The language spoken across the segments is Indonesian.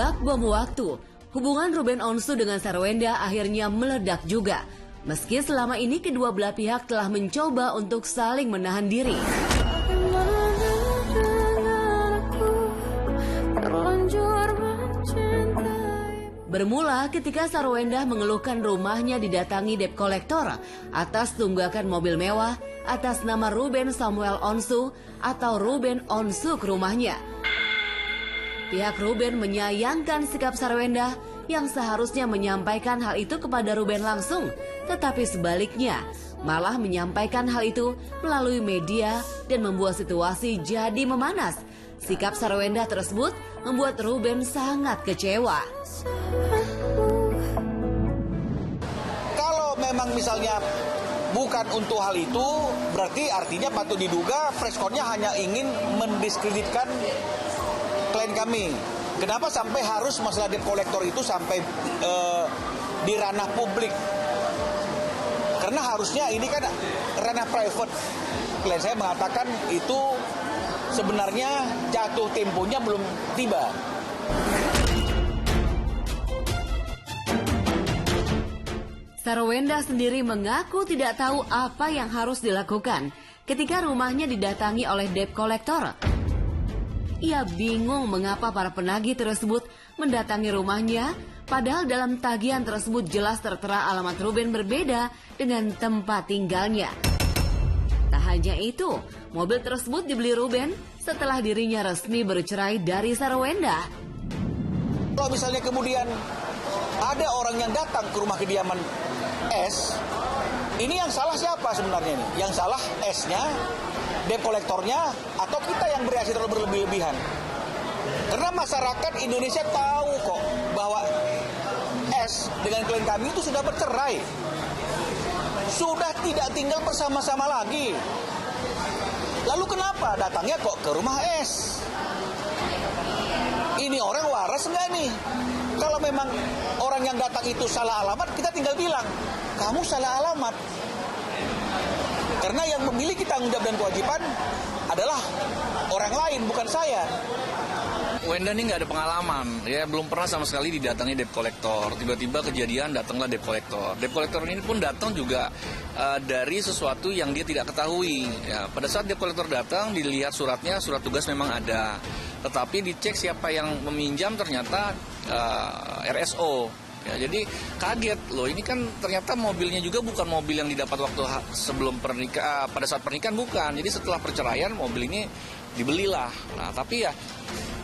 Bak bom waktu, hubungan Ruben Onsu dengan Sarwenda akhirnya meledak juga. Meski selama ini kedua belah pihak telah mencoba untuk saling menahan diri. Bermula ketika Sarwenda mengeluhkan rumahnya didatangi debt collector atas tunggakan mobil mewah atas nama Ruben Samuel Onsu atau Ruben Onsu ke rumahnya. Pihak Ruben menyayangkan sikap Sarwenda yang seharusnya menyampaikan hal itu kepada Ruben langsung, tetapi sebaliknya malah menyampaikan hal itu melalui media dan membuat situasi jadi memanas. Sikap Sarwenda tersebut membuat Ruben sangat kecewa. Kalau memang misalnya bukan untuk hal itu, berarti artinya patut diduga preskonnya hanya ingin mendiskreditkan klien kami. Kenapa sampai harus masalah debt collector itu sampai di ranah publik? Karena harusnya ini kan ranah private. Klien saya mengatakan itu sebenarnya jatuh temponya belum tiba. Sarwenda sendiri mengaku tidak tahu apa yang harus dilakukan ketika rumahnya didatangi oleh debt collector. Ia bingung mengapa para penagih tersebut mendatangi rumahnya, padahal dalam tagihan tersebut jelas tertera alamat Ruben berbeda dengan tempat tinggalnya. Tak hanya itu, mobil tersebut dibeli Ruben setelah dirinya resmi bercerai dari Sarwenda. Kalau misalnya kemudian ada orang yang datang ke rumah kediaman S, ini yang salah siapa sebenarnya ini? Yang salah S-nya, debt kolektornya, atau kita yang bereaksi terlalu berlebih-lebihan? Karena masyarakat Indonesia tahu kok bahwa S dengan klien kami itu sudah bercerai. Sudah tidak tinggal bersama-sama lagi. Lalu kenapa datangnya kok ke rumah S? Ini orang waras enggak nih? Kalau memang orang yang datang itu salah alamat, kita tinggal bilang, kamu salah alamat. Karena yang memiliki tanggung jawab dan kewajiban adalah orang lain, bukan saya. Wenda ini nggak ada pengalaman, ya belum pernah sama sekali didatangi debt collector. Tiba-tiba kejadian datanglah debt collector. Debt collector ini pun datang juga dari sesuatu yang dia tidak ketahui. Ya, pada saat debt collector datang, dilihat suratnya, surat tugas memang ada. Tetapi dicek siapa yang meminjam ternyata RSO. Ya, jadi kaget loh, ini kan ternyata mobilnya juga bukan mobil yang didapat waktu sebelum pernikahan, pada saat pernikahan bukan. Jadi setelah perceraian mobil ini dibelilah. Nah, tapi ya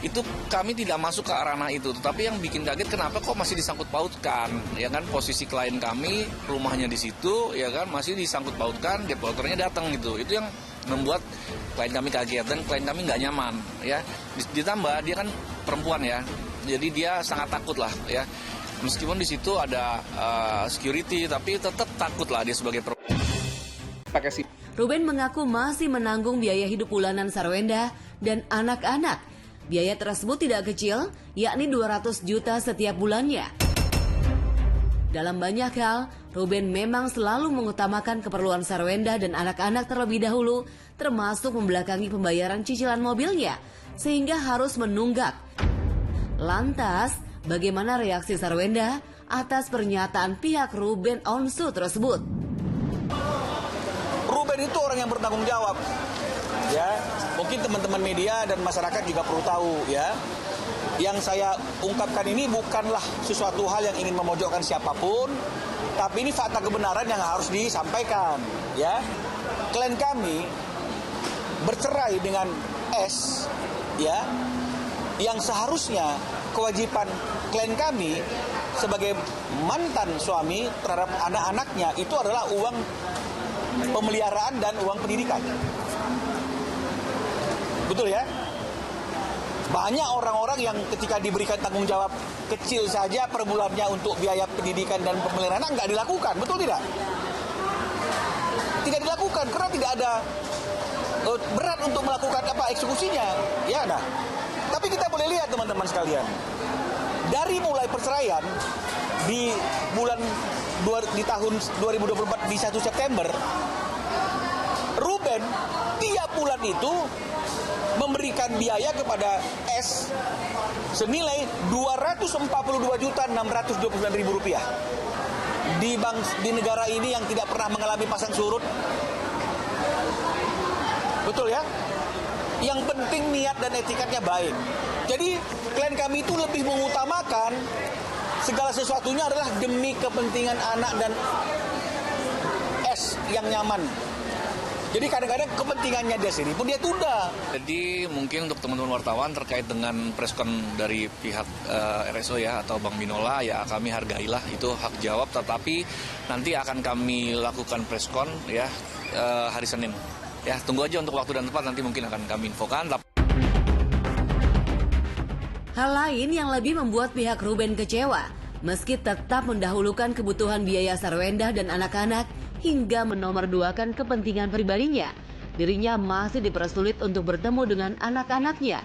itu kami tidak masuk ke ranah itu. Tetapi yang bikin kaget kenapa kok masih disangkut pautkan, ya kan, posisi klien kami rumahnya di situ, ya kan, masih disangkut pautkan, debt collectornya datang gitu. Itu yang membuat klien kami kaget dan klien kami nggak nyaman, ya. Ditambah dia kan perempuan ya, jadi dia sangat takut lah, ya. Meskipun di situ ada security, tapi tetap takut lah dia sebagai perempuan. Ruben mengaku masih menanggung biaya hidup bulanan Sarwenda dan anak-anak. Biaya tersebut tidak kecil, yakni 200 juta setiap bulannya. Dalam banyak hal, Ruben memang selalu mengutamakan keperluan Sarwenda dan anak-anak terlebih dahulu, termasuk membelakangi pembayaran cicilan mobilnya, sehingga harus menunggak. Lantas, bagaimana reaksi Sarwenda atas pernyataan pihak Ruben Onsu tersebut? Ruben itu orang yang bertanggung jawab. Ya, mungkin teman-teman media dan masyarakat juga perlu tahu, ya. Yang saya ungkapkan ini bukanlah sesuatu hal yang ingin memojokkan siapapun, tapi ini fakta kebenaran yang harus disampaikan, ya. Klien kami bercerai dengan S, ya, yang seharusnya kewajiban klien kami sebagai mantan suami terhadap anak-anaknya itu adalah uang pemeliharaan dan uang pendidikan. Betul ya? Banyak orang-orang yang ketika diberikan tanggung jawab kecil saja per bulannya untuk biaya pendidikan dan pemeliharaan nggak dilakukan, betul tidak? Tidak dilakukan karena tidak ada berat untuk melakukan eksekusinya, ya nah. Tapi kita boleh lihat teman-teman sekalian, dari mulai perceraian di tahun 2024 di 1 September, Ruben Ruben tiap bulan itu memberikan biaya kepada S senilai Rp242.629.000 di negara ini yang tidak pernah mengalami pasang surut. Betul ya? Yang penting niat dan etikanya baik. Jadi klien kami itu lebih mengutamakan segala sesuatunya adalah demi kepentingan anak dan S yang nyaman. Jadi kadang-kadang kepentingannya dia sendiri pun dia tunda. Jadi mungkin untuk teman-teman wartawan terkait dengan preskon dari pihak RSO ya atau Bank Binola, ya kami hargailah, itu hak jawab, tetapi nanti akan kami lakukan preskon ya hari Senin. Ya, tunggu aja untuk waktu dan tempat, nanti mungkin akan kami infokan. Hal lain yang lebih membuat pihak Ruben kecewa, meski tetap mendahulukan kebutuhan biaya Sarwendah dan anak-anak hingga menomorduakan kepentingan pribadinya, dirinya masih dipersulit untuk bertemu dengan anak-anaknya.